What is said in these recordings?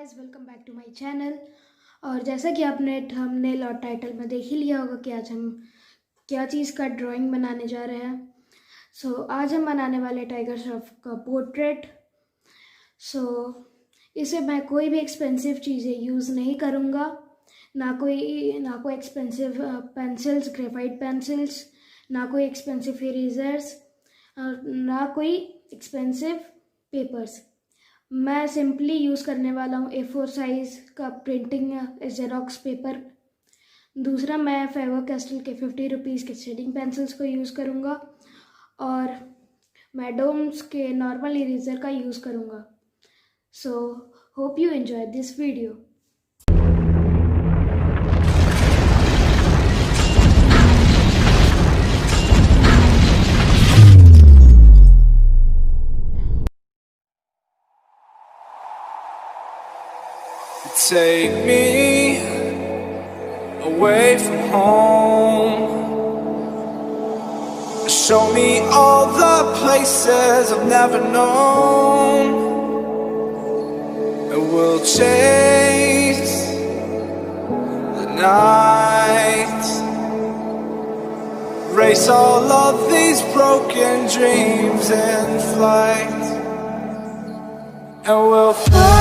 Guys, welcome back to my channel. और जैसा कि आपने थंबनेल और टाइटल में देख ही लिया होगा कि आज हम क्या चीज़ का ड्राइंग बनाने जा रहे हैं। आज हम बनाने वाले टाइगर श्रॉफ का पोर्ट्रेट। इसे मैं कोई भी एक्सपेंसिव चीज़ें यूज़ नहीं करूँगा, ना कोई एक्सपेंसिव पेंसिल्स, ग्रेफाइट पेंसिल्स, ना कोई एक्सपेंसिव इरेजर्स, ना कोई एक्सपेंसिव पेपर्स। मैं सिंपली यूज़ करने वाला हूँ A4 साइज़ का प्रिंटिंग जेरोक्स पेपर। दूसरा, मैं फेबर कैस्टल के 50 रुपीज़ के शेडिंग पेंसिल्स को यूज़ करूँगा और मैं डोम्स के नॉर्मल इरेजर का यूज़ करूँगा। Hope you enjoy this video. Take me away from home. Show me all the places I've never known. And we'll chase the night, race all of these broken dreams in flight. And we'll fly.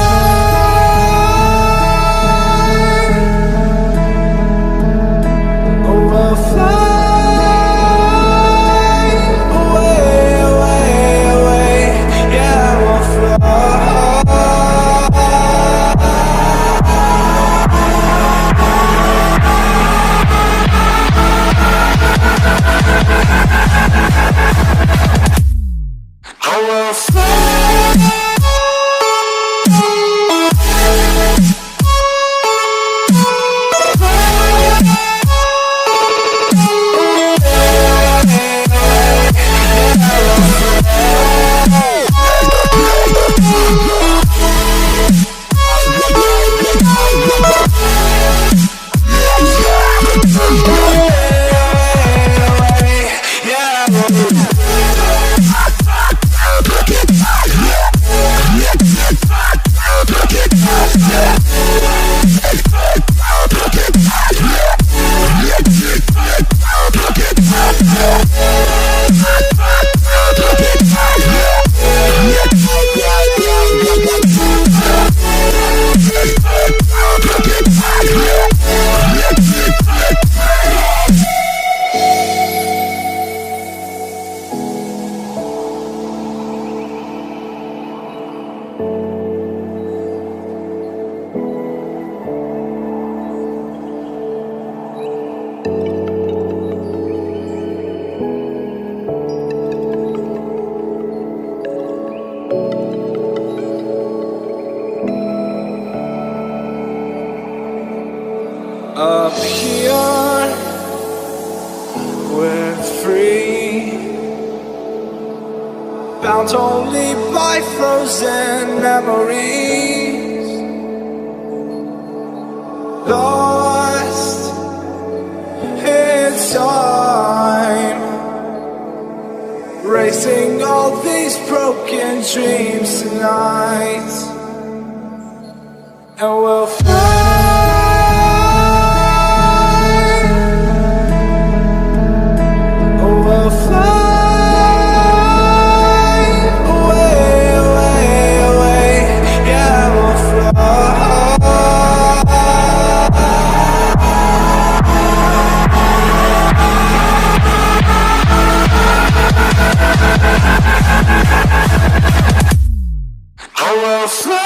Up here, we're free, bound only by frozen memories, lost in time, racing all these broken dreams tonight. And we'll fly. I will fly.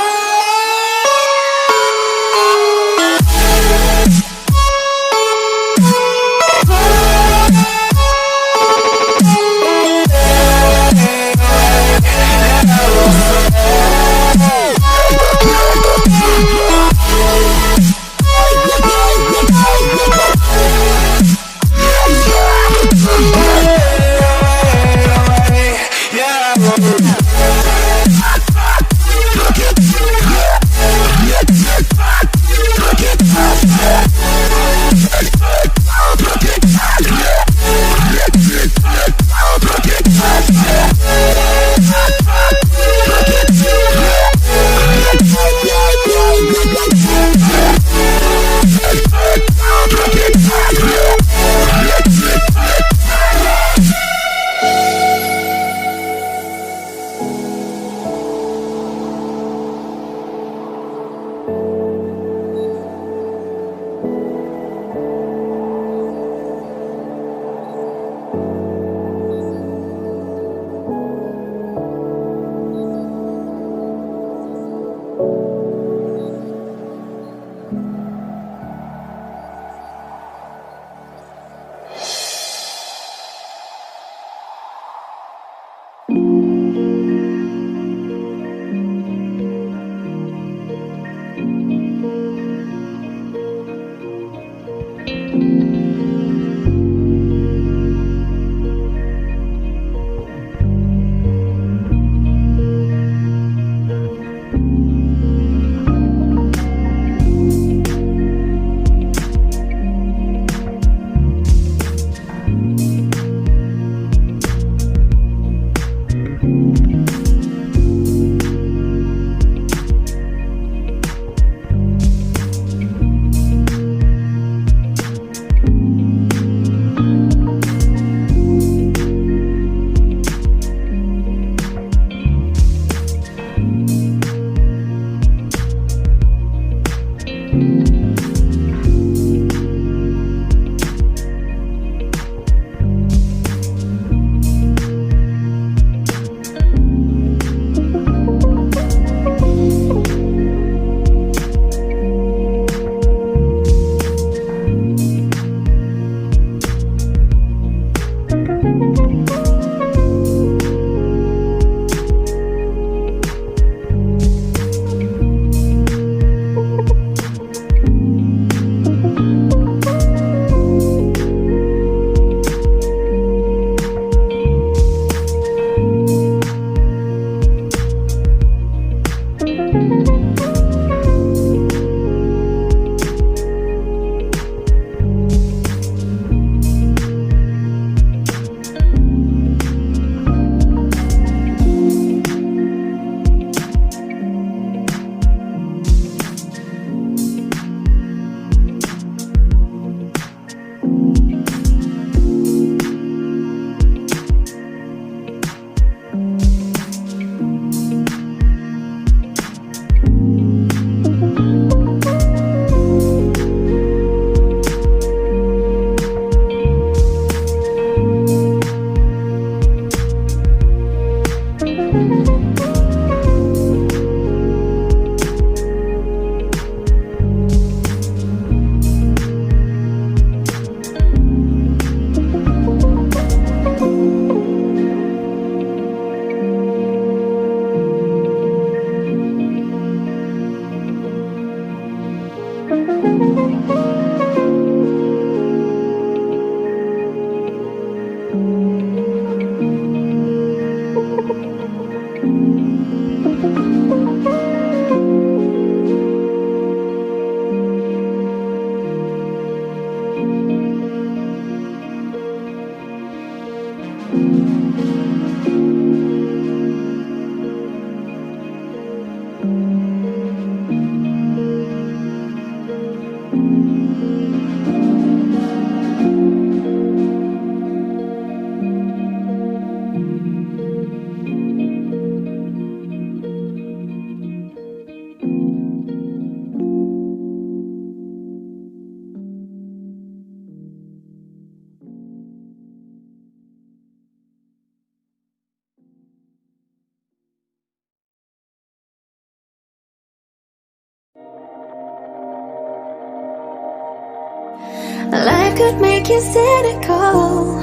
Life could make you cynical,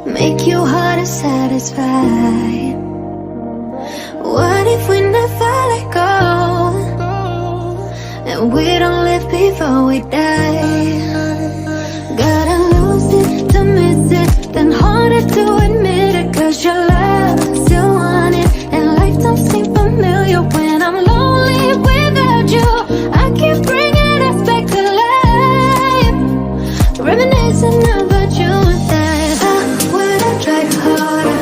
make your heart unsatisfied. What if we never let go, and we don't live before we die? Gotta lose it to miss it, then harder to admit it, 'cause your love still want it, and life don't seem familiar when I'm lonely without you. I keep bringing us back to life, reminiscing about you and that. I would've tried harder,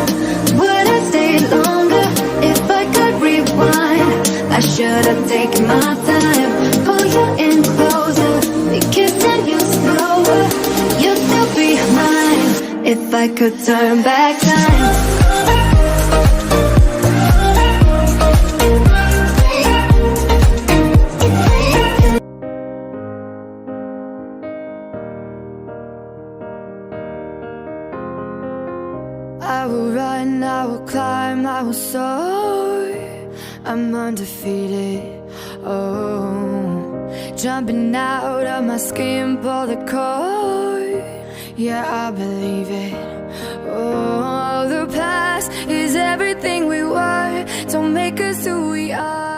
would've stayed longer. If I could rewind, I should've taken my time. Pull you in closer, be kissing you slower. You'd still be mine if I could turn back time. I will run, I will climb, I will soar. I'm undefeated, oh. Jumping out of my skin, pull the cord. Yeah, I believe it. Oh, the past is everything we were. Don't make us who we are.